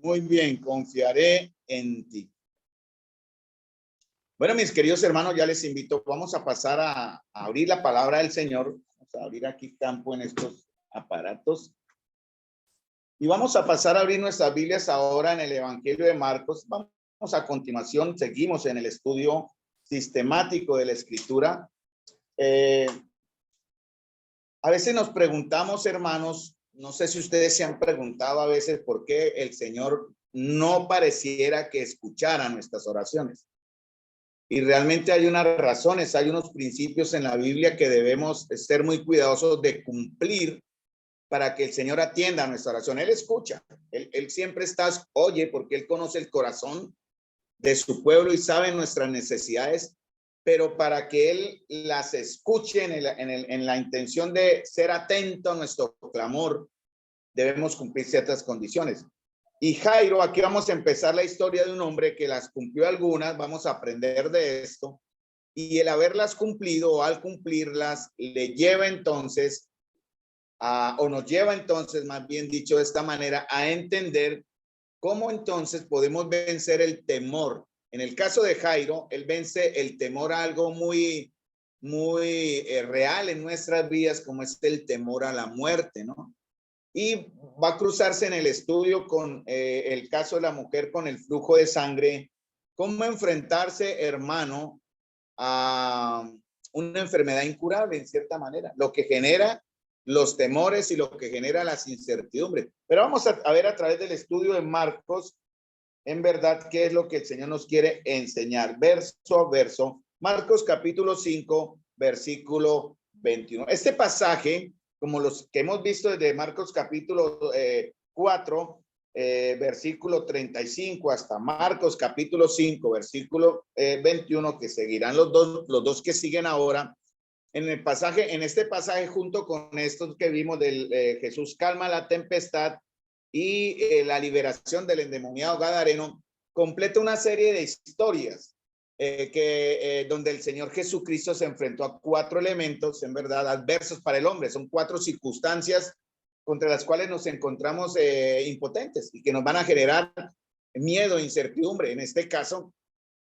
Muy bien, confiaré en ti. Bueno, mis queridos hermanos, ya les invito, vamos a pasar a abrir la palabra del Señor. Vamos a abrir aquí campo en estos aparatos. Y vamos a pasar a abrir nuestras Biblias ahora en el Evangelio de Marcos. Vamos a continuación, seguimos en el estudio sistemático de la Escritura. A veces nos preguntamos, hermanos, no sé si ustedes se han preguntado a veces por qué el Señor no pareciera que escuchara nuestras oraciones. Y realmente hay unas razones, hay unos principios en la Biblia que debemos ser muy cuidadosos de cumplir para que el Señor atienda a nuestra oración. Él escucha, él siempre está, oye, porque Él conoce el corazón de su pueblo y sabe nuestras necesidades, pero para que Él las escuche en la intención de ser atento a nuestro clamor, debemos cumplir ciertas condiciones. Y Jairo, aquí vamos a empezar la historia de un hombre que las cumplió algunas, vamos a aprender de esto, y el haberlas cumplido o al cumplirlas le lleva entonces o nos lleva entonces, más bien dicho de esta manera, a entender cómo entonces podemos vencer el temor. En el caso de Jairo, él vence el temor a algo muy real en nuestras vidas, como es el temor a la muerte, ¿no? Y va a cruzarse en el estudio con el caso de la mujer con el flujo de sangre, cómo enfrentarse, hermano, a una enfermedad incurable en cierta manera, lo que genera los temores y lo que genera las incertidumbres. Pero vamos a ver a través del estudio de Marcos, en verdad, qué es lo que el Señor nos quiere enseñar, verso a verso. Marcos capítulo 5, versículo 21. Este pasaje, como los que hemos visto desde Marcos capítulo 4, versículo 35 hasta Marcos capítulo 5, versículo 21, que seguirán los dos que siguen ahora. En este pasaje, junto con estos que vimos del Jesús calma la tempestad y la liberación del endemoniado gadareno, completa una serie de historias donde el Señor Jesucristo se enfrentó a 4 elementos, en verdad, adversos para el hombre. Son 4 circunstancias contra las cuales nos encontramos impotentes y que nos van a generar miedo e incertidumbre. En este caso,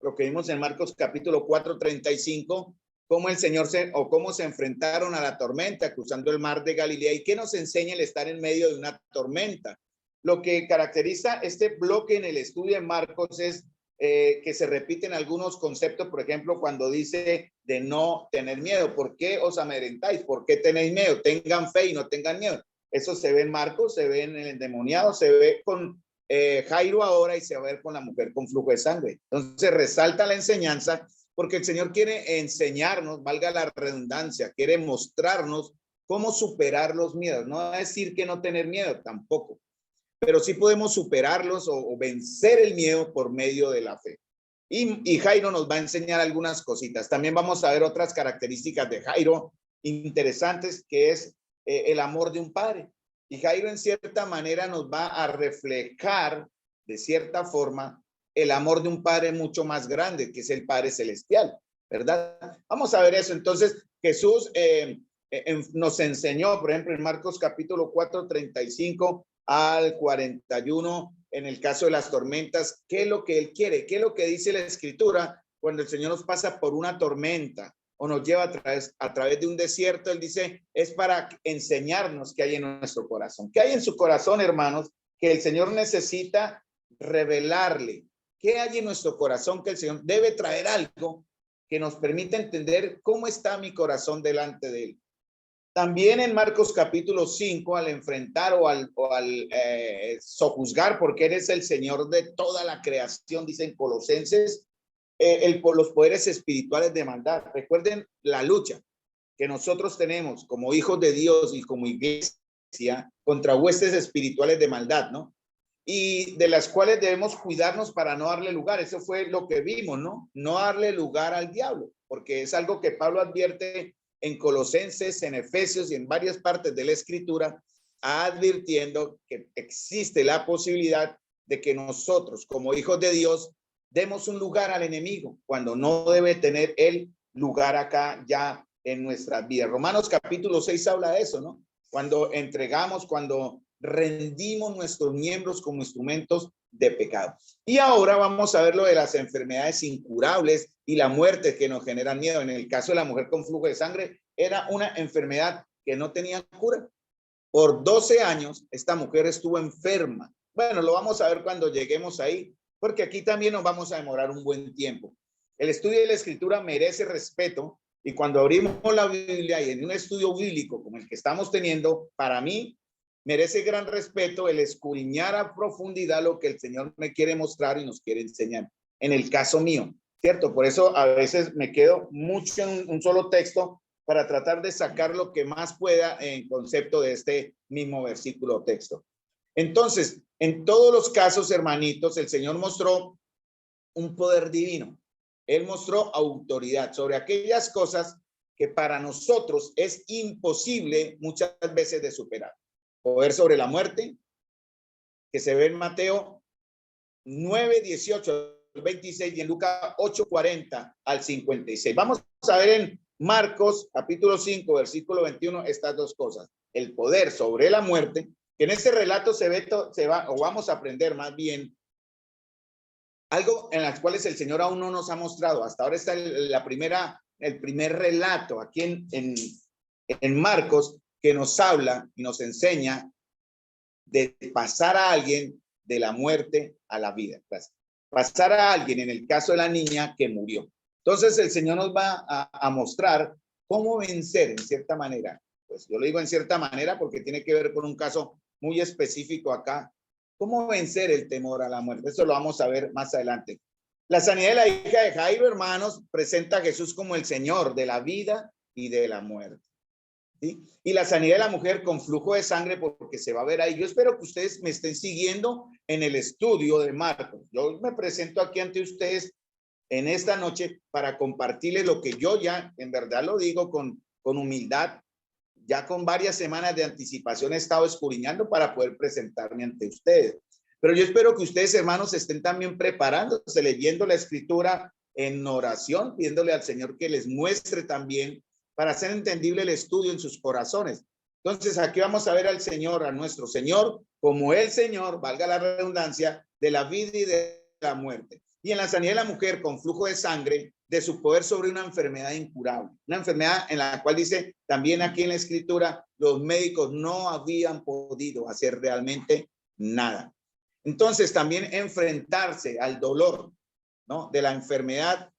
lo que vimos en Marcos capítulo 4, 35, cómo el Señor cómo se enfrentaron a la tormenta cruzando el mar de Galilea y qué nos enseña el estar en medio de una tormenta. Lo que caracteriza este bloque en el estudio de Marcos es que se repiten algunos conceptos, por ejemplo, cuando dice de no tener miedo. ¿Por qué os amedrentáis? ¿Por qué tenéis miedo? Tengan fe y no tengan miedo. Eso se ve en Marcos, se ve en el endemoniado, se ve con Jairo ahora y se va a ver con la mujer con flujo de sangre. Entonces resalta la enseñanza porque el Señor quiere enseñarnos, valga la redundancia, quiere mostrarnos cómo superar los miedos. No va a decir que no tener miedo, tampoco, pero sí podemos superarlos o vencer el miedo por medio de la fe. Y Jairo nos va a enseñar algunas cositas. También vamos a ver otras características de Jairo interesantes, que es el amor de un padre. Y Jairo en cierta manera nos va a reflejar de cierta forma el amor de un padre mucho más grande, que es el Padre Celestial, ¿verdad? Vamos a ver eso. Entonces, Jesús nos enseñó, por ejemplo, en Marcos capítulo 4, 35 al 41, en el caso de las tormentas, qué es lo que Él quiere, qué es lo que dice la Escritura cuando el Señor nos pasa por una tormenta o nos lleva a través de un desierto. Él dice, es para enseñarnos qué hay en nuestro corazón. ¿Qué hay en su corazón, hermanos? Que el Señor necesita revelarle. ¿Qué hay en nuestro corazón? Que el Señor debe traer algo que nos permita entender cómo está mi corazón delante de Él. También en Marcos capítulo 5, al enfrentar o al sojuzgar, porque eres el Señor de toda la creación, dicen Colosenses, los poderes espirituales de maldad. Recuerden la lucha que nosotros tenemos como hijos de Dios y como iglesia contra huestes espirituales de maldad, ¿no? Y de las cuales debemos cuidarnos para no darle lugar. Eso fue lo que vimos, ¿no? No darle lugar al diablo, porque es algo que Pablo advierte en Colosenses, en Efesios y en varias partes de la Escritura, advirtiendo que existe la posibilidad de que nosotros, como hijos de Dios, demos un lugar al enemigo, cuando no debe tener el lugar acá ya en nuestras vidas. Romanos capítulo 6 habla de eso, ¿no? Cuando entregamos, cuando rendimos nuestros miembros como instrumentos de pecado. Y ahora vamos a ver lo de las enfermedades incurables y la muerte que nos generan miedo. En el caso de la mujer con flujo de sangre, era una enfermedad que no tenía cura. Por 12 años, esta mujer estuvo enferma. Bueno, lo vamos a ver cuando lleguemos ahí, porque aquí también nos vamos a demorar un buen tiempo. El estudio de la Escritura merece respeto, y cuando abrimos la Biblia y en un estudio bíblico como el que estamos teniendo, para mí merece gran respeto el escudriñar a profundidad lo que el Señor me quiere mostrar y nos quiere enseñar. En el caso mío, ¿cierto? Por eso a veces me quedo mucho en un solo texto para tratar de sacar lo que más pueda en concepto de este mismo versículo o texto. Entonces, en todos los casos, hermanitos, el Señor mostró un poder divino. Él mostró autoridad sobre aquellas cosas que para nosotros es imposible muchas veces de superar. Poder sobre la muerte, que se ve en Mateo 9, 18, 26 y en Lucas 8, 40 al 56. Vamos a ver en Marcos capítulo 5, versículo 21, estas dos cosas. El poder sobre la muerte, que en este relato vamos a aprender más bien algo en las cuales el Señor aún no nos ha mostrado. Hasta ahora está el primer relato aquí en Marcos que nos habla y nos enseña de pasar a alguien de la muerte a la vida. Pasar a alguien, en el caso de la niña que murió. Entonces el Señor nos va a mostrar cómo vencer en cierta manera. Pues yo lo digo en cierta manera porque tiene que ver con un caso muy específico acá. ¿Cómo vencer el temor a la muerte? Eso lo vamos a ver más adelante. La sanidad de la hija de Jairo, hermanos, presenta a Jesús como el Señor de la vida y de la muerte. ¿Sí? Y la sanidad de la mujer con flujo de sangre, porque se va a ver ahí. Yo espero que ustedes me estén siguiendo en el estudio de Marcos. Yo me presento aquí ante ustedes en esta noche para compartirles lo que yo ya, en verdad lo digo con humildad, ya con varias semanas de anticipación he estado escudriñando para poder presentarme ante ustedes. Pero yo espero que ustedes, hermanos, estén también preparándose, leyendo la Escritura en oración, pidiéndole al Señor que les muestre también para hacer entendible el estudio en sus corazones. Entonces, aquí vamos a ver al Señor, a nuestro Señor, como el Señor, valga la redundancia, de la vida y de la muerte. Y en la sanidad de la mujer con flujo de sangre, de su poder sobre una enfermedad incurable. Una enfermedad en la cual dice también aquí en la Escritura, los médicos no habían podido hacer realmente nada. Entonces, también enfrentarse al dolor, ¿no?, de la enfermedad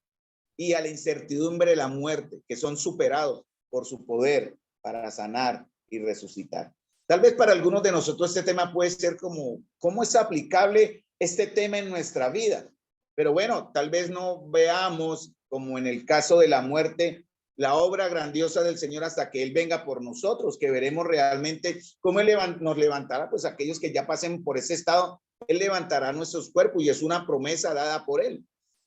y a la incertidumbre de la muerte, que son superados por su poder para sanar y resucitar. Tal vez para algunos de nosotros este tema puede ser como, ¿cómo es aplicable este tema en nuestra vida? Pero bueno, tal vez no veamos, como en el caso de la muerte, la obra grandiosa del Señor hasta que Él venga por nosotros, que veremos realmente cómo Él nos levantará, pues aquellos que ya pasen por ese estado, Él levantará nuestros cuerpos y es una promesa dada por Él.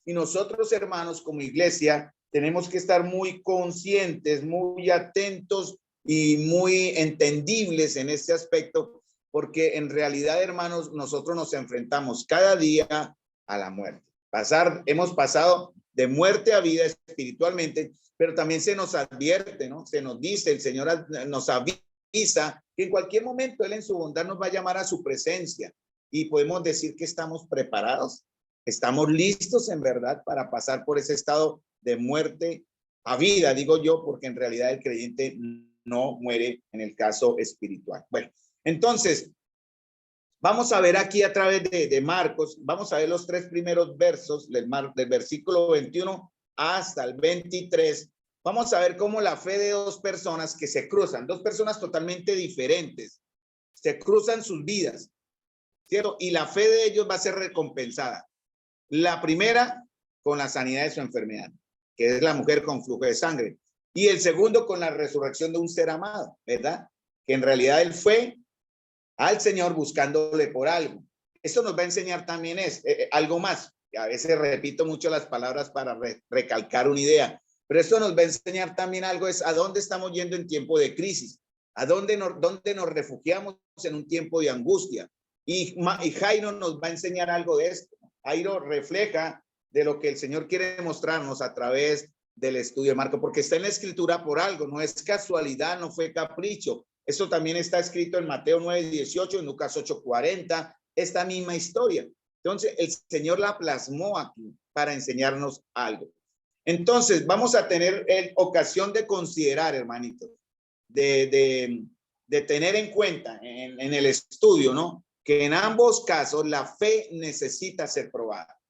Y nosotros, hermanos, como iglesia, tenemos que estar muy conscientes, muy atentos y muy entendibles en este aspecto, porque en realidad, hermanos, nosotros nos enfrentamos cada día a la muerte. Hemos pasado de muerte a vida espiritualmente, pero también se nos advierte, ¿no? Se nos dice, el Señor nos avisa que en cualquier momento Él en su bondad nos va a llamar a su presencia y podemos decir que estamos preparados, estamos listos en verdad para pasar por ese estado de muerte a vida, digo yo, porque en realidad el creyente no muere en el caso espiritual. Bueno, entonces, vamos a ver aquí a través de Marcos, vamos a ver los tres primeros versos del versículo 21 hasta el 23. Vamos a ver cómo la fe de dos personas que se cruzan, dos personas totalmente diferentes, se cruzan sus vidas, ¿cierto? Y la fe de ellos va a ser recompensada. La primera con la sanidad de su enfermedad, que es la mujer con flujo de sangre. Y el segundo con la resurrección de un ser amado, ¿verdad? Que en realidad él fue al Señor buscándole por algo. Esto nos va a enseñar también algo más. A veces repito mucho las palabras para recalcar una idea, pero esto nos va a enseñar también algo, es a dónde estamos yendo en tiempo de crisis, a dónde nos refugiamos en un tiempo de angustia. Y Jairo nos va a enseñar algo de esto. Jairo refleja de lo que el Señor quiere mostrarnos a través del estudio de Marcos, porque está en la Escritura por algo, no es casualidad, no fue capricho. Eso también está escrito en Mateo 9:18, en Lucas 8:40, esta misma historia. Entonces, el Señor la plasmó aquí para enseñarnos algo. Entonces, vamos a tener ocasión de considerar, hermanitos, de tener en cuenta en el estudio, ¿no? Que en ambos casos la fe necesita ser probada.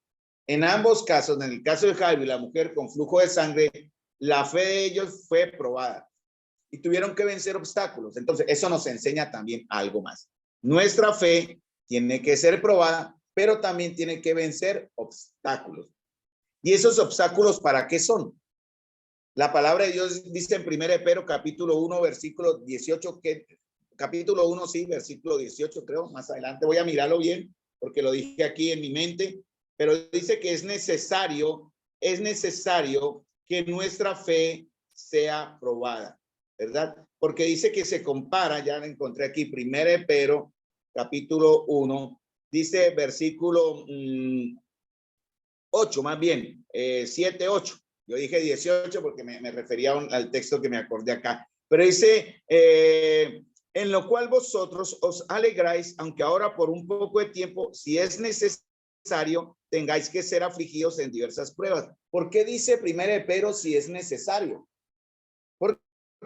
En ambos casos, en el caso de Jairo y la mujer con flujo de sangre, la fe de ellos fue probada y tuvieron que vencer obstáculos. Entonces, eso nos enseña también algo más. Nuestra fe tiene que ser probada, pero también tiene que vencer obstáculos. ¿Y esos obstáculos para qué son? La palabra de Dios dice en 1 Pedro capítulo 1, versículo 18, capítulo 1, sí, versículo 18, creo, más adelante voy a mirarlo bien, porque lo dije aquí en mi mente, pero dice que es necesario que nuestra fe sea probada, ¿verdad? Porque dice que se compara, ya lo encontré aquí, 1 Pedro capítulo 1, dice versículo 8, más bien, 7, 8. Yo dije 18 porque me refería al texto que me acordé acá. Pero dice, en lo cual vosotros os alegráis, aunque ahora por un poco de tiempo, si es necesario, tengáis que ser afligidos en diversas pruebas. ¿Por qué dice 1 Pedro si es necesario? Porque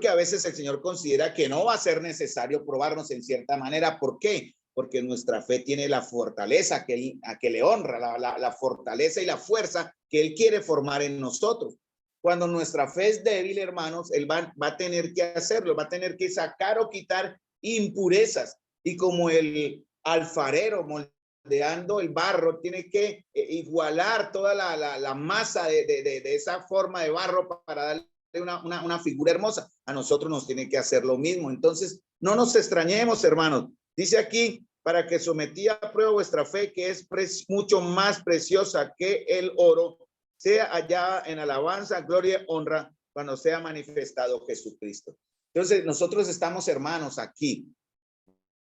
a veces el Señor considera que no va a ser necesario probarnos en cierta manera. ¿Por qué? Porque nuestra fe tiene la fortaleza a que le honra, la fortaleza y la fuerza que Él quiere formar en nosotros. Cuando nuestra fe es débil, hermanos, Él va a tener que hacerlo, va a tener que sacar o quitar impurezas. Y como el alfarero moldeando el barro, tiene que igualar toda la masa de esa forma de barro para darle una figura hermosa. A nosotros nos tiene que hacer lo mismo. Entonces, no nos extrañemos, hermanos. Dice aquí, para que sometida a prueba vuestra fe, que es mucho más preciosa que el oro, sea hallada en alabanza, gloria, honra, cuando sea manifestado Jesucristo. Entonces, nosotros estamos, hermanos, aquí,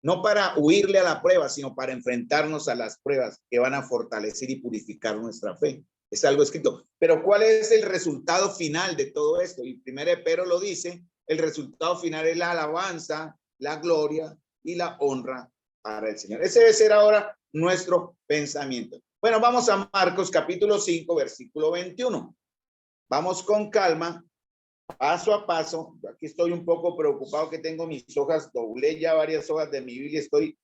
no para huirle a la prueba, sino para enfrentarnos a las pruebas que van a fortalecer y purificar nuestra fe. Es algo escrito. Pero ¿cuál es el resultado final de todo esto? Y 1 Pedro lo dice, el resultado final es la alabanza, la gloria y la honra para el Señor. Ese debe ser ahora nuestro pensamiento. Bueno, vamos a Marcos capítulo 5, versículo 21. Vamos con calma, paso a paso. Aquí estoy un poco preocupado que tengo mis hojas, doblé ya varias hojas de mi Biblia, estoy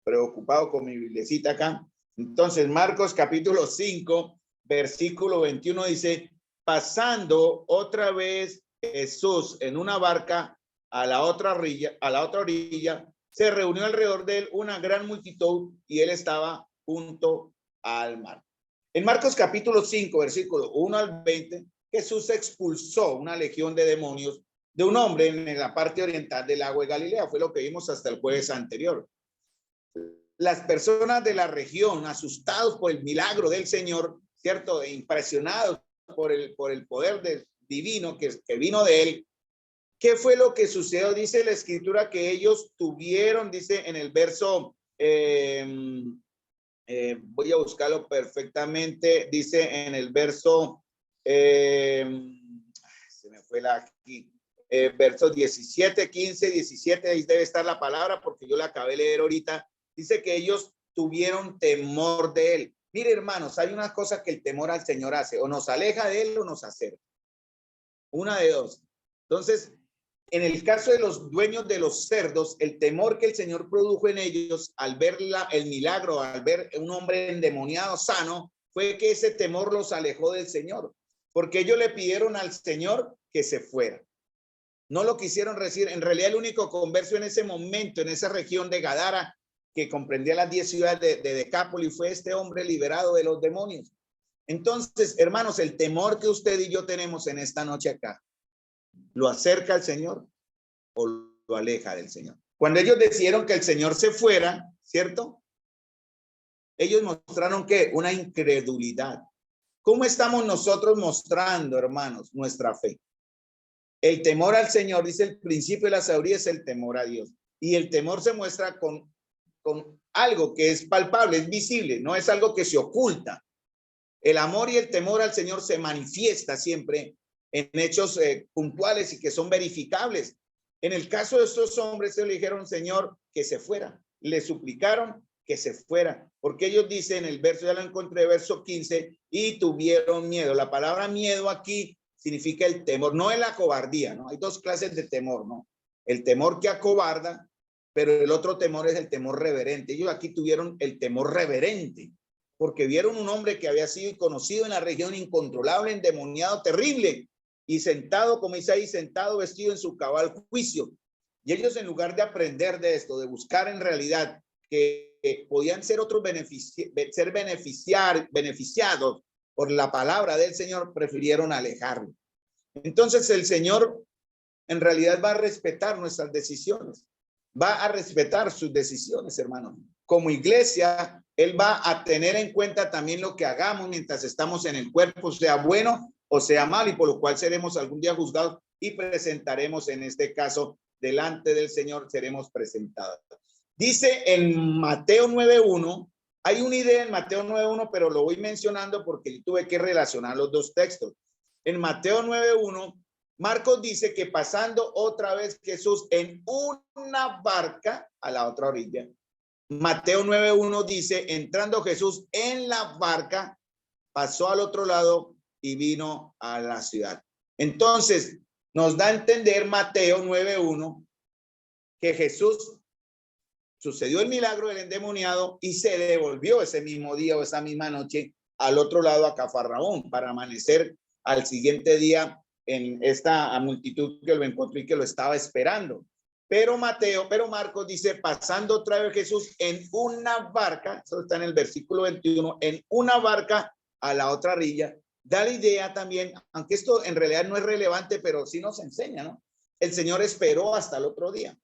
preocupado con mi biblicita acá. Entonces, Marcos capítulo 5, versículo 21 dice, pasando otra vez Jesús en una barca a la otra orilla, se reunió alrededor de él una gran multitud y él estaba junto al mar. En Marcos capítulo 5, versículo 1 al 20, Jesús expulsó una legión de demonios de un hombre en la parte oriental del lago de Galilea. Fue lo que vimos hasta el jueves anterior. Las personas de la región, asustados por el milagro del Señor, ¿cierto? E impresionados por el poder divino que vino de él. ¿Qué fue lo que sucedió? Dice la escritura que ellos tuvieron, dice en el verso, voy a buscarlo perfectamente, dice en el verso, se me fue aquí, versos 17, 15, 17, ahí debe estar la palabra porque yo la acabé de leer ahorita. Dice que ellos tuvieron temor de él. Mire, hermanos, hay una cosa que el temor al Señor hace, o nos aleja de él o nos acerca. Una de dos. Entonces, en el caso de los dueños de los cerdos, el temor que el Señor produjo en ellos al ver el milagro, al ver un hombre endemoniado sano, fue que ese temor los alejó del Señor, porque ellos le pidieron al Señor que se fuera. No lo quisieron recibir. En realidad, el único converso en ese momento, en esa región de Gadara, que comprendía las 10 ciudades de Decápolis, fue este hombre liberado de los demonios. Entonces, hermanos, el temor que usted y yo tenemos en esta noche acá, ¿lo acerca al Señor o lo aleja del Señor? Cuando ellos decidieron que el Señor se fuera, ¿cierto? Ellos mostraron que una incredulidad. ¿Cómo estamos nosotros mostrando, hermanos, nuestra fe? El temor al Señor, dice el principio de la sabiduría, es el temor a Dios. Y el temor se muestra con algo que es palpable, es visible, no es algo que se oculta. El amor y el temor al Señor se manifiesta siempre en hechos puntuales y que son verificables. En el caso de estos hombres, se le dijeron, Señor, que se fuera. Le suplicaron que se fuera, porque ellos dicen en el verso, ya lo encontré, verso 15, y tuvieron miedo. La palabra miedo aquí significa el temor, no es la cobardía, ¿no? Hay dos clases de temor, ¿no? El temor que acobarda, pero el otro temor es el temor reverente. Ellos aquí tuvieron el temor reverente, porque vieron un hombre que había sido conocido en la región, incontrolable, endemoniado, terrible, y sentado, como dice ahí, sentado, vestido en su cabal juicio. Y ellos, en lugar de aprender de esto, de buscar en realidad que podían ser otros beneficiados por la palabra del Señor, prefirieron alejarlo. Entonces el Señor en realidad va a respetar nuestras decisiones, va a respetar sus decisiones, hermanos. Como iglesia, Él va a tener en cuenta también lo que hagamos mientras estamos en el cuerpo, sea bueno o sea malo, y por lo cual seremos algún día juzgados y presentaremos, en este caso, delante del Señor, seremos presentados. Dice en Mateo 9:1, hay una idea en Mateo 9:1, pero lo voy mencionando porque tuve que relacionar los dos textos. En Mateo 9:1, Marcos dice que pasando otra vez Jesús en una barca a la otra orilla. Mateo 9:1 dice, entrando Jesús en la barca, pasó al otro lado y vino a la ciudad. Entonces, nos da a entender Mateo 9:1 que Jesús sucedió el milagro del endemoniado y se devolvió ese mismo día o esa misma noche al otro lado a Cafarnaúm para amanecer al siguiente día en esta multitud que lo encontró y que lo estaba esperando. Pero Marcos dice, pasando otra vez Jesús en una barca, eso está en el versículo 21, en una barca a la otra orilla, da la idea también, aunque esto en realidad no es relevante, pero sí nos enseña, ¿no? El Señor esperó hasta el otro día.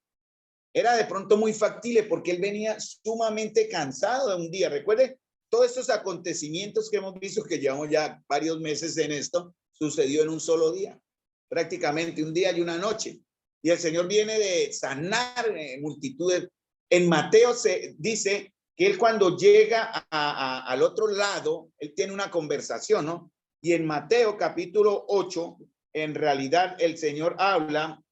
Era de pronto muy factible porque él venía sumamente cansado de un día. Recuerde, todos estos acontecimientos que hemos visto, que llevamos ya varios meses en esto, sucedió en un solo día, prácticamente un día y una noche. Y el Señor viene de sanar multitudes. En Mateo se dice que él cuando llega al otro lado, él tiene una conversación, ¿no? Y en Mateo capítulo 8, en realidad el Señor habla,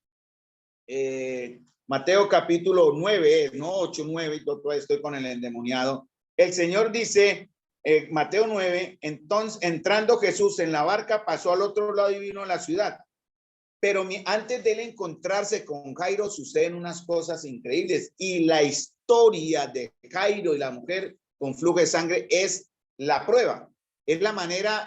Mateo capítulo 9, no 8, 9, yo estoy con el endemoniado. El Señor dice, Mateo 9, entonces entrando Jesús en la barca, pasó al otro lado y vino a la ciudad. Pero antes de él encontrarse con Jairo, suceden unas cosas increíbles. Y la historia de Jairo y la mujer con flujo de sangre es la prueba. Es la manera,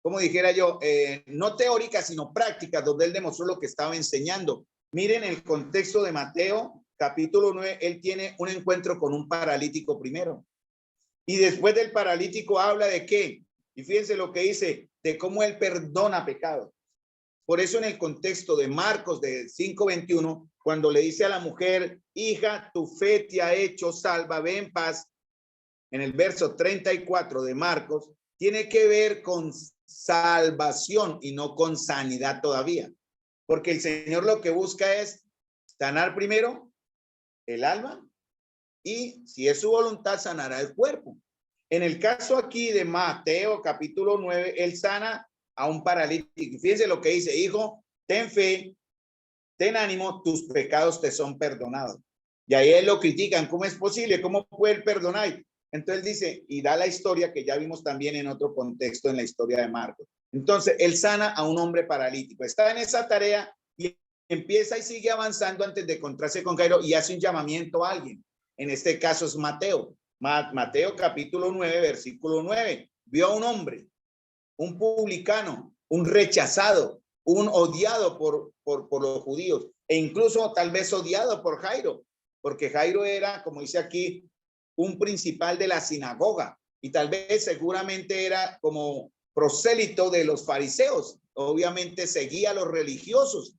como dijera yo, no teórica, sino práctica, donde él demostró lo que estaba enseñando. Miren el contexto de Mateo, capítulo 9, él tiene un encuentro con un paralítico primero. Y después del paralítico habla de qué. Y fíjense lo que dice, de cómo él perdona pecados. Por eso en el contexto de Marcos de 5:21, cuando le dice a la mujer, hija, tu fe te ha hecho salva, ve en paz, en el verso 34 de Marcos, tiene que ver con salvación y no con sanidad todavía. Porque el Señor lo que busca es sanar primero el alma y, si es su voluntad, sanará el cuerpo. En el caso aquí de Mateo capítulo 9, él sana a un paralítico. Fíjense lo que dice, hijo, ten fe, ten ánimo, tus pecados te son perdonados. Y ahí él lo critican, ¿cómo es posible? ¿Cómo puede perdonar? Entonces dice, y da la historia que ya vimos también en otro contexto en la historia de Marcos. Entonces él sana a un hombre paralítico, está en esa tarea y empieza y sigue avanzando antes de encontrarse con Jairo y hace un llamamiento a alguien. En este caso es Mateo. Mateo capítulo 9, versículo 9. Vio a un hombre, un publicano, un rechazado, un odiado por los judíos e incluso tal vez odiado por Jairo, porque Jairo era, como dice aquí, un principal de la sinagoga y tal vez seguramente era como prosélito de los fariseos, obviamente seguía a los religiosos.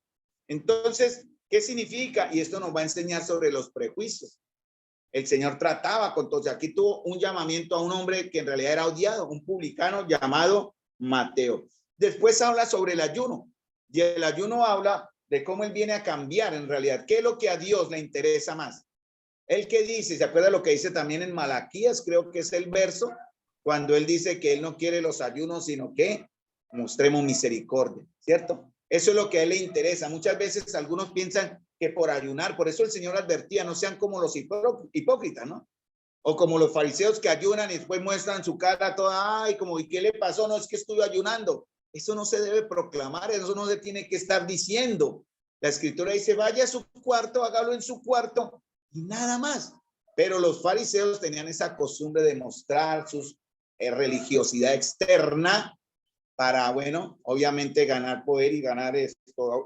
Entonces, ¿qué significa? Y esto nos va a enseñar sobre los prejuicios. El Señor trataba con todos. Aquí tuvo un llamamiento a un hombre que en realidad era odiado, un publicano llamado Mateo. Después habla sobre el ayuno y el ayuno habla de cómo él viene a cambiar en realidad. ¿Qué es lo que a Dios le interesa más? Él que dice, ¿se acuerda lo que dice también en Malaquías? Creo que es el verso, cuando él dice que él no quiere los ayunos, sino que mostremos misericordia, ¿cierto? Eso es lo que a él le interesa. Muchas veces algunos piensan que por ayunar, por eso el Señor advertía, no sean como los hipócritas, ¿no? O como los fariseos que ayunan y después muestran su cara toda, ay, como, ¿y qué le pasó? No, es que estuve ayunando. Eso no se debe proclamar, eso no se tiene que estar diciendo. La escritura dice, vaya a su cuarto, hágalo en su cuarto y nada más. Pero los fariseos tenían esa costumbre de mostrar su religiosidad externa para, bueno, obviamente ganar poder y ganar esto,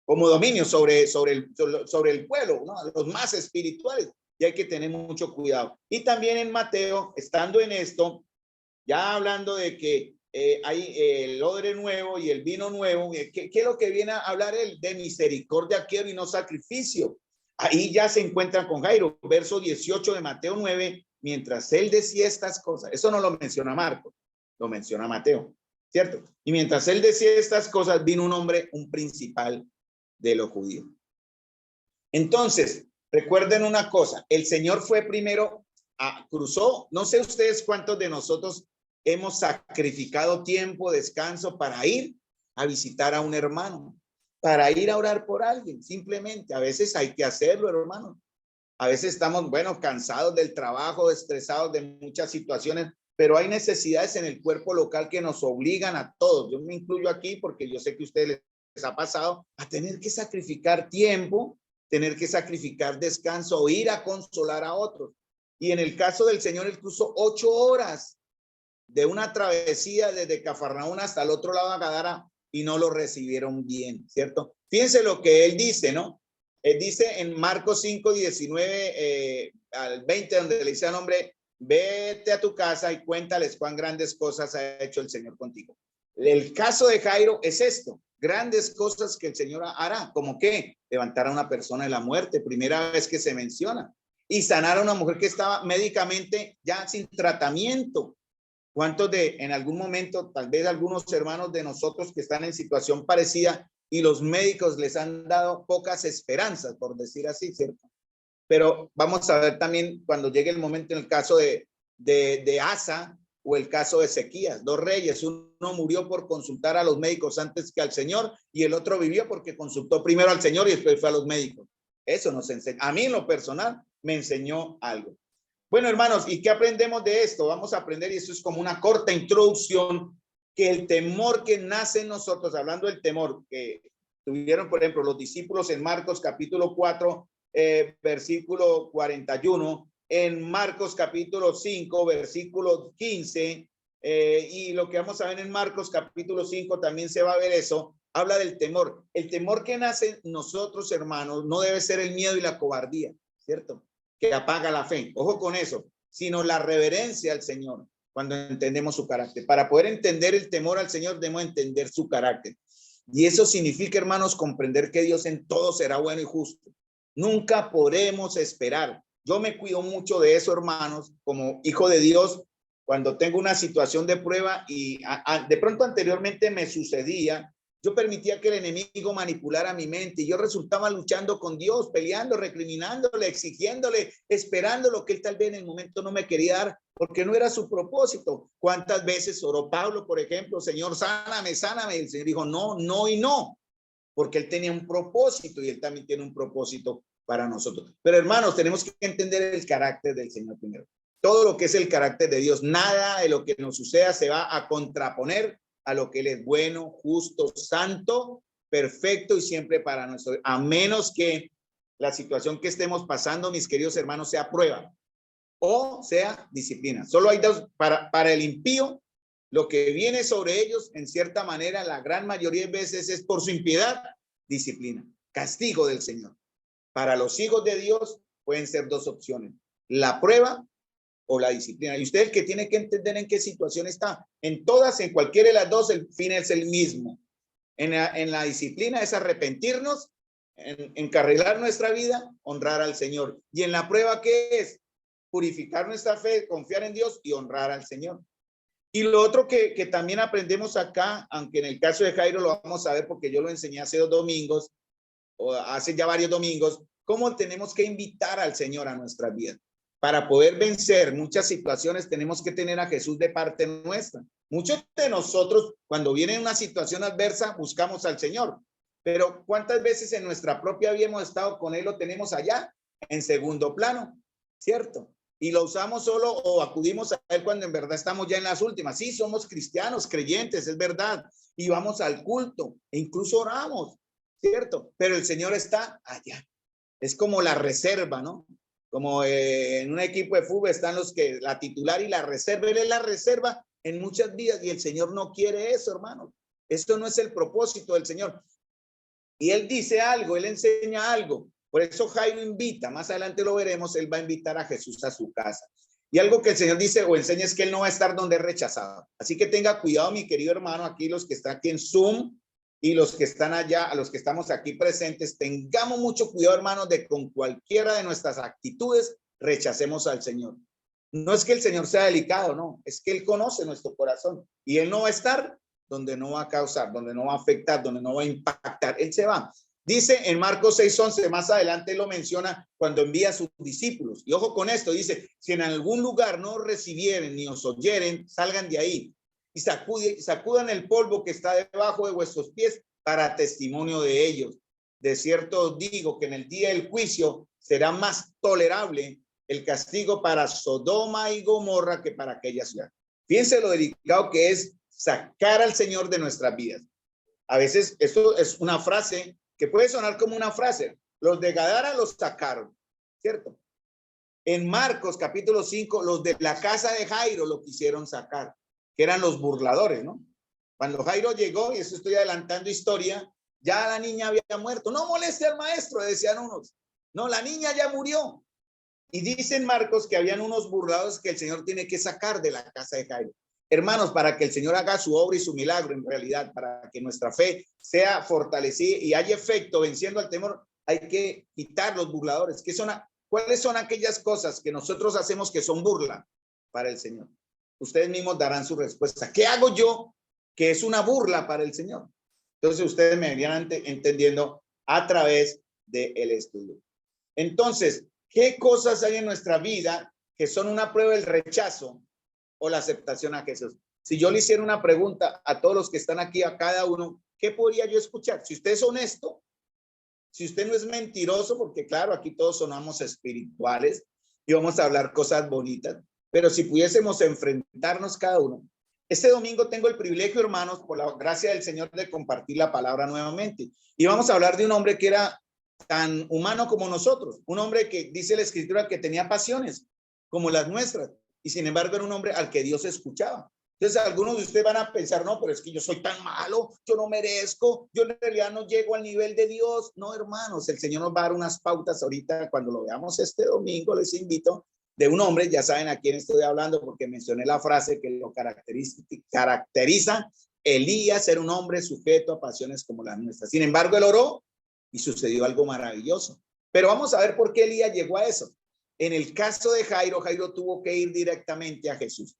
como dominio sobre el pueblo, ¿no? Los más espirituales. Y hay que tener mucho cuidado. Y también en Mateo, estando en esto, ya hablando de que hay el odre nuevo y el vino nuevo, ¿qué es lo que viene a hablar él? De misericordia quiero y no sacrificio. Ahí ya se encuentran con Jairo, verso 18 de Mateo 9, mientras él decía estas cosas. Eso no lo menciona Marcos, lo menciona Mateo, ¿cierto? Y mientras él decía estas cosas, vino un hombre, un principal de los judíos. Entonces, recuerden una cosa, el Señor fue primero, cruzó, no sé ustedes cuántos de nosotros hemos sacrificado tiempo, descanso para ir a visitar a un hermano, para ir a orar por alguien, simplemente. A veces hay que hacerlo, hermano. A veces estamos, bueno, cansados del trabajo, estresados de muchas situaciones, pero hay necesidades en el cuerpo local que nos obligan a todos. Yo me incluyo aquí porque yo sé que a ustedes les ha pasado a tener que sacrificar tiempo, tener que sacrificar descanso o ir a consolar a otros. Y en el caso del Señor, él cruzó 8 horas de una travesía desde Cafarnaúm hasta el otro lado de Gadara y no lo recibieron bien, ¿cierto? Fíjense lo que él dice, ¿no? Él dice en Marcos 5, 19 al 20, donde le dice al hombre, vete a tu casa y cuéntales cuán grandes cosas ha hecho el Señor contigo. El caso de Jairo es esto, grandes cosas que el Señor hará, como que levantar a una persona de la muerte, primera vez que se menciona, y sanar a una mujer que estaba médicamente ya sin tratamiento. ¿Cuántos en algún momento, tal vez algunos hermanos de nosotros que están en situación parecida y los médicos les han dado pocas esperanzas, por decir así, ¿cierto? Pero vamos a ver también cuando llegue el momento en el caso de Asa o el caso de Ezequías, 2 reyes, uno murió por consultar a los médicos antes que al Señor y el otro vivió porque consultó primero al Señor y después fue a los médicos. Eso nos enseña, a mí en lo personal me enseñó algo. Bueno, hermanos, ¿y qué aprendemos de esto? Vamos a aprender, y esto es como una corta introducción, que el temor que nace en nosotros, hablando del temor que tuvieron, por ejemplo, los discípulos en Marcos capítulo 4, versículo 41, en Marcos capítulo 5, versículo 15, y lo que vamos a ver en Marcos capítulo 5 también se va a ver eso, habla del temor. El temor que nace en nosotros, hermanos, no debe ser el miedo y la cobardía, ¿cierto? Que apaga la fe, ojo con eso, sino la reverencia al Señor cuando entendemos su carácter. Para poder entender el temor al Señor debemos entender su carácter. Y eso significa, hermanos, comprender que Dios en todo será bueno y justo. Nunca podremos esperar. Yo me cuido mucho de eso, hermanos, como hijo de Dios, cuando tengo una situación de prueba y de pronto anteriormente me sucedía, yo permitía que el enemigo manipulara mi mente y yo resultaba luchando con Dios, peleando, recriminándole, exigiéndole, esperando lo que él tal vez en el momento no me quería dar porque no era su propósito. ¿Cuántas veces oró Pablo, por ejemplo, Señor, sáname, sáname? Y el Señor dijo, no, no y no, porque él tenía un propósito y él también tiene un propósito para nosotros. Pero hermanos, tenemos que entender el carácter del Señor primero. Todo lo que es el carácter de Dios, nada de lo que nos suceda se va a contraponer a lo que él es bueno, justo, santo, perfecto y siempre para nosotros, a menos que la situación que estemos pasando, mis queridos hermanos, sea prueba o sea disciplina. Solo hay dos, para el impío, lo que viene sobre ellos, en cierta manera, la gran mayoría de veces es por su impiedad, disciplina, castigo del Señor. Para los hijos de Dios pueden ser 2 opciones, la prueba o la disciplina. Y usted el que tiene que entender en qué situación está. En todas, en cualquiera de las 2, el fin es el mismo. En la disciplina es arrepentirnos, encarrilar nuestra vida, honrar al Señor. Y en la prueba, ¿qué es? Purificar nuestra fe, confiar en Dios y honrar al Señor. Y lo otro que también aprendemos acá, aunque en el caso de Jairo lo vamos a ver porque yo lo enseñé hace 2 domingos, o hace ya varios domingos, cómo tenemos que invitar al Señor a nuestras vidas. Para poder vencer muchas situaciones tenemos que tener a Jesús de parte nuestra. Muchos de nosotros, cuando viene una situación adversa, buscamos al Señor. Pero ¿cuántas veces en nuestra propia vida hemos estado con Él, lo tenemos allá, en segundo plano? ¿Cierto? Y lo usamos solo o acudimos a Él cuando en verdad estamos ya en las últimas. Sí, somos cristianos, creyentes, es verdad. Y vamos al culto e incluso oramos, ¿cierto? Pero el Señor está allá. Es como la reserva, ¿no? Como en un equipo de fútbol están los que, la titular y la reserva. Él es la reserva en muchas vidas y el Señor no quiere eso, hermano. Esto no es el propósito del Señor. Y Él dice algo, Él enseña algo. Por eso Jairo invita, más adelante lo veremos, Él va a invitar a Jesús a su casa. Y algo que el Señor dice o enseña es que Él no va a estar donde es rechazado. Así que tenga cuidado, mi querido hermano, aquí los que están aquí en Zoom y los que están allá, a los que estamos aquí presentes, tengamos mucho cuidado, hermanos, de con cualquiera de nuestras actitudes rechacemos al Señor. No es que el Señor sea delicado, no, es que Él conoce nuestro corazón y Él no va a estar donde no va a causar, donde no va a afectar, donde no va a impactar. Él se va. Dice en Marcos 6:11, más adelante lo menciona cuando envía a sus discípulos. Y ojo con esto, dice, si en algún lugar no recibieren ni os oyeren, salgan de ahí y sacudan el polvo que está debajo de vuestros pies para testimonio de ellos. De cierto os digo que en el día del juicio será más tolerable el castigo para Sodoma y Gomorra que para aquella ciudad. Fíjense lo delicado que es sacar al Señor de nuestras vidas. A veces esto es una frase que puede sonar como una frase. Los de Gadara los sacaron, ¿cierto? En Marcos capítulo 5, los de la casa de Jairo lo quisieron sacar, que eran los burladores, ¿no? Cuando Jairo llegó, y eso estoy adelantando historia, ya la niña había muerto. No moleste al maestro, decían unos. No, la niña ya murió. Y dicen Marcos que habían unos burladores que el Señor tiene que sacar de la casa de Jairo. Hermanos, para que el Señor haga su obra y su milagro en realidad, para que nuestra fe sea fortalecida y haya efecto venciendo al temor, hay que quitar los burladores. ¿Cuáles son aquellas cosas que nosotros hacemos que son burla para el Señor? Ustedes mismos darán su respuesta. ¿Qué hago yo que es una burla para el Señor? Entonces ustedes me venían entendiendo a través del estudio. Entonces, ¿qué cosas hay en nuestra vida que son una prueba del rechazo o la aceptación a Jesús? Si yo le hiciera una pregunta a todos los que están aquí, a cada uno, ¿qué podría yo escuchar? Si usted es honesto, si usted no es mentiroso, porque claro, aquí todos sonamos espirituales y vamos a hablar cosas bonitas, pero si pudiésemos enfrentarnos cada uno. Este domingo tengo el privilegio, hermanos, por la gracia del Señor, de compartir la palabra nuevamente. Y vamos a hablar de un hombre que era tan humano como nosotros, un hombre que dice la Escritura que tenía pasiones como las nuestras, y sin embargo era un hombre al que Dios escuchaba. Entonces algunos de ustedes van a pensar, no, pero es que yo soy tan malo, yo no merezco, yo en realidad no llego al nivel de Dios. No, hermanos, el Señor nos va a dar unas pautas ahorita cuando lo veamos este domingo. Les invito, de un hombre, ya saben a quién estoy hablando porque mencioné la frase que lo caracteriza. Elías era un hombre sujeto a pasiones como las nuestras. Sin embargo, él oró y sucedió algo maravilloso. Pero vamos a ver por qué Elías llegó a eso. En el caso de Jairo, Jairo tuvo que ir directamente a Jesús.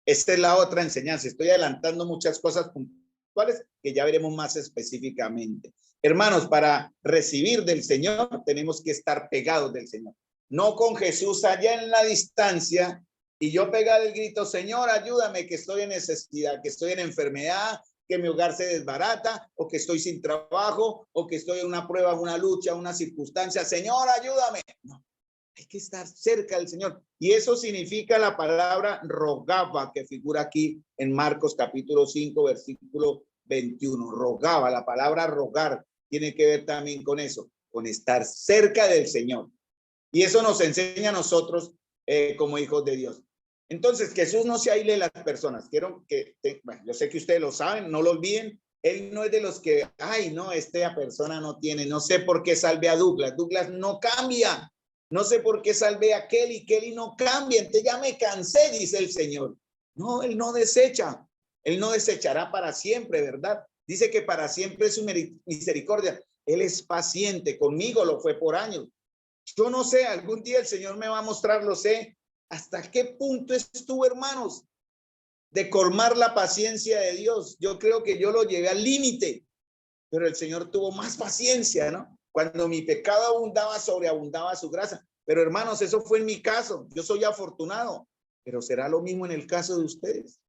Esta es la otra enseñanza. Estoy adelantando muchas cosas puntuales que ya veremos más específicamente. Hermanos, para recibir del Señor tenemos que estar pegados del Señor. No con Jesús allá en la distancia y yo pegar el grito, Señor, ayúdame, que estoy en necesidad, que estoy en enfermedad, que mi hogar se desbarata, o que estoy sin trabajo, o que estoy en una prueba, una lucha, una circunstancia. Señor, ayúdame. No, hay que estar cerca del Señor. Y eso significa la palabra rogaba, que figura aquí en Marcos capítulo 5, versículo 21. Rogaba, la palabra rogar tiene que ver también con eso, con estar cerca del Señor. Y eso nos enseña a nosotros como hijos de Dios. Entonces, Jesús no se aísle de las personas. Quiero que, bueno, yo sé que ustedes lo saben, no lo olviden. Él no es de los que, ay, no, esta persona no tiene, no sé por qué salve a Douglas. Douglas no cambia. No sé por qué salve a Kelly. Kelly no cambia. Entonces ya me cansé, dice el Señor. No, Él no desecha. Él no desechará para siempre, ¿verdad? Dice que para siempre es su misericordia. Él es paciente. Conmigo lo fue por años. Yo no sé, algún día el Señor me va a mostrar, lo sé, hasta qué punto estuvo, hermanos, de colmar la paciencia de Dios. Yo creo que yo lo llevé al límite, pero el Señor tuvo más paciencia, ¿no? Cuando mi pecado abundaba, sobreabundaba su gracia. Pero hermanos, eso fue en mi caso. Yo soy afortunado, pero será lo mismo en el caso de ustedes.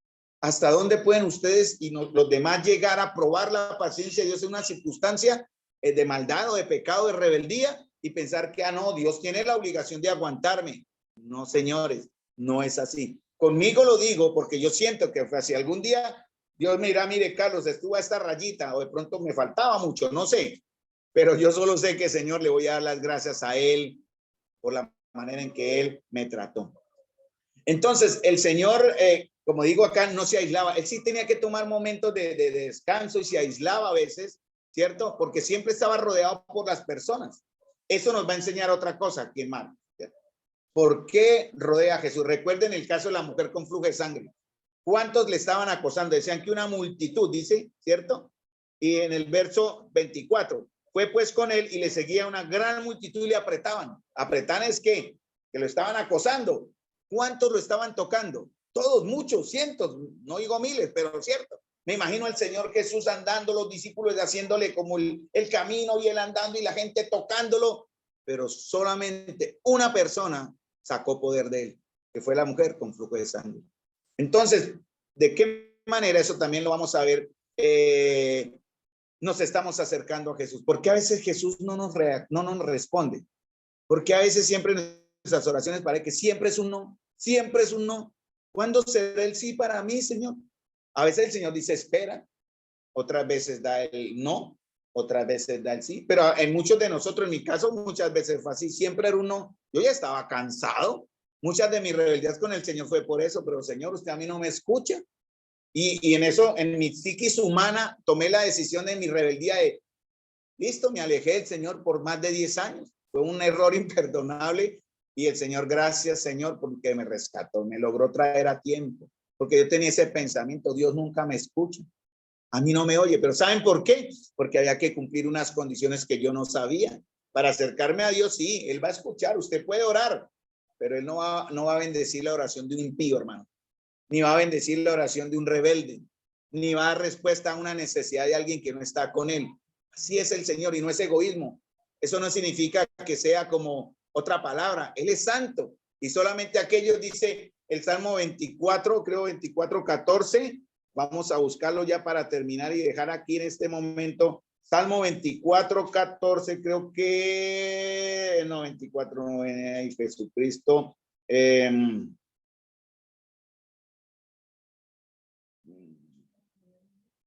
¿Hasta dónde pueden ustedes y los demás llegar a probar la paciencia de Dios en una circunstancia de maldad o de pecado, de rebeldía, y pensar que, no, Dios tiene la obligación de aguantarme? No, señores, no es así. Conmigo lo digo porque yo siento que si algún día Dios me dirá, mire, Carlos, estuvo a esta rayita, o de pronto me faltaba mucho, no sé, pero yo solo sé que, Señor, le voy a dar las gracias a Él por la manera en que Él me trató. Entonces, el Señor, como digo acá, no se aislaba. Él sí tenía que tomar momentos de descanso y se aislaba a veces, ¿cierto? Porque siempre estaba rodeado por las personas. Eso nos va a enseñar otra cosa, que Marcos. ¿Por qué rodea a Jesús? Recuerden el caso de la mujer con flujo de sangre. ¿Cuántos le estaban acosando? Decían que una multitud, dice, ¿cierto? Y en el verso 24, fue pues con él y le seguía una gran multitud y le apretaban. ¿Apretan es qué? Que lo estaban acosando. ¿Cuántos lo estaban tocando? Todos, muchos, cientos, no digo miles, pero cierto. Me imagino al Señor Jesús andando, los discípulos haciéndole como el camino y él andando y la gente tocándolo, pero solamente una persona sacó poder de él, que fue la mujer con flujo de sangre. Entonces, ¿de qué manera eso también lo vamos a ver? Nos estamos acercando a Jesús. ¿Por qué a veces Jesús no nos responde? Porque a veces siempre en nuestras oraciones parece que siempre es un no, siempre es un no. ¿Cuándo será el sí para mí, Señor? A veces el Señor dice espera, otras veces da el no, otras veces da el sí, pero en muchos de nosotros, en mi caso, muchas veces fue así, siempre era un no. Yo ya estaba cansado. Muchas de mis rebeldías con el Señor fue por eso, pero Señor, usted a mí no me escucha. Y en eso, en mi psiquis humana, tomé la decisión de mi rebeldía de, listo, me alejé del Señor por más de 10 años. Fue un error imperdonable y el Señor, gracias, Señor, porque me rescató, me logró traer a tiempo, porque yo tenía ese pensamiento, Dios nunca me escucha, a mí no me oye, pero ¿saben por qué? Porque había que cumplir unas condiciones que yo no sabía. Para acercarme a Dios, sí, Él va a escuchar, usted puede orar, pero Él no va a bendecir la oración de un impío, hermano, ni va a bendecir la oración de un rebelde, ni va a dar respuesta a una necesidad de alguien que no está con Él. Así es el Señor y no es egoísmo. Eso no significa que sea como otra palabra. Él es santo y solamente aquellos, dice el Salmo 24, creo 24:14. Vamos a buscarlo ya para terminar y dejar aquí en este momento. Salmo 24:14, creo que no, 24, no, Jesucristo.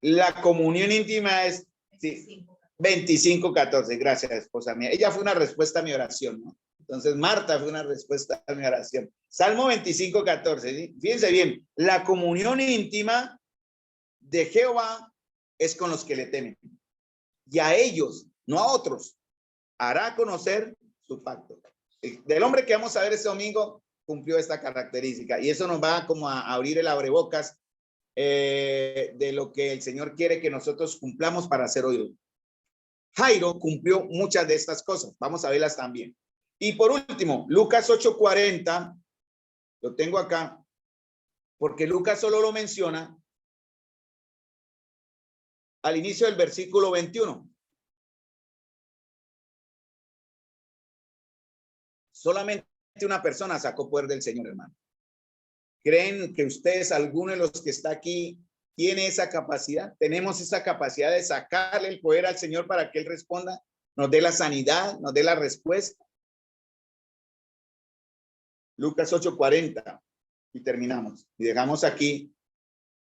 La comunión íntima es sí, 25:14. Gracias, esposa mía. Ella fue una respuesta a mi oración, ¿no? Entonces, Marta fue una respuesta a mi oración. Salmo 25:14. ¿Sí? Fíjense bien, la comunión íntima de Jehová es con los que le temen. Y a ellos, no a otros, hará conocer su pacto. Del hombre que vamos a ver este domingo cumplió esta característica. Y eso nos va como a abrir el abrebocas de lo que el Señor quiere que nosotros cumplamos para ser oídos. Jairo cumplió muchas de estas cosas. Vamos a verlas también. Y por último, Lucas 8:40, lo tengo acá, porque Lucas solo lo menciona al inicio del versículo 21. Solamente una persona sacó poder del Señor, hermano. ¿Creen que ustedes, alguno de los que está aquí, tiene esa capacidad? ¿Tenemos esa capacidad de sacarle el poder al Señor para que Él responda, nos dé la sanidad, nos dé la respuesta? Lucas 8:40 y terminamos. Y dejamos aquí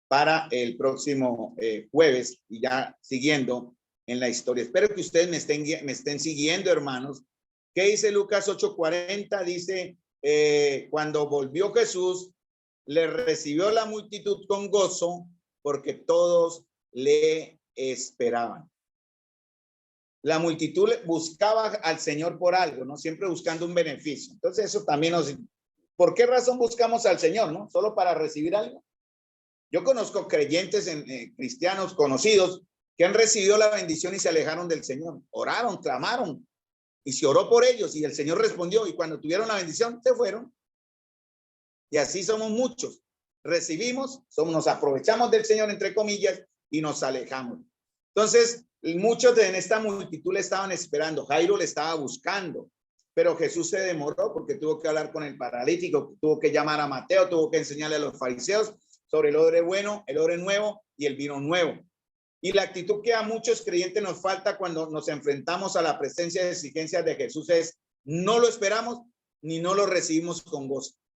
para el próximo jueves y ya siguiendo en la historia. Espero que ustedes me estén siguiendo, hermanos. ¿Qué dice Lucas 8:40? Dice, cuando volvió Jesús, le recibió la multitud con gozo porque todos le esperaban. La multitud buscaba al Señor por algo, ¿no? Siempre buscando un beneficio. Entonces eso también ¿por qué razón buscamos al Señor, no? ¿Solo para recibir algo? Yo conozco creyentes cristianos conocidos que han recibido la bendición y se alejaron del Señor. Oraron, clamaron y se oró por ellos y el Señor respondió y cuando tuvieron la bendición se fueron. Y así somos muchos. Recibimos, nos aprovechamos del Señor, entre comillas, y nos alejamos. Entonces, muchos en esta multitud le estaban esperando. Jairo le estaba buscando, pero Jesús se demoró porque tuvo que hablar con el paralítico, tuvo que llamar a Mateo, tuvo que enseñarle a los fariseos. pastor, el odre bueno, el odre nuevo y el vino nuevo. Y la actitud que a muchos creyentes nos falta cuando nos enfrentamos a la presencia de exigencias de Jesús es: no lo esperamos ni no lo recibimos con gozo.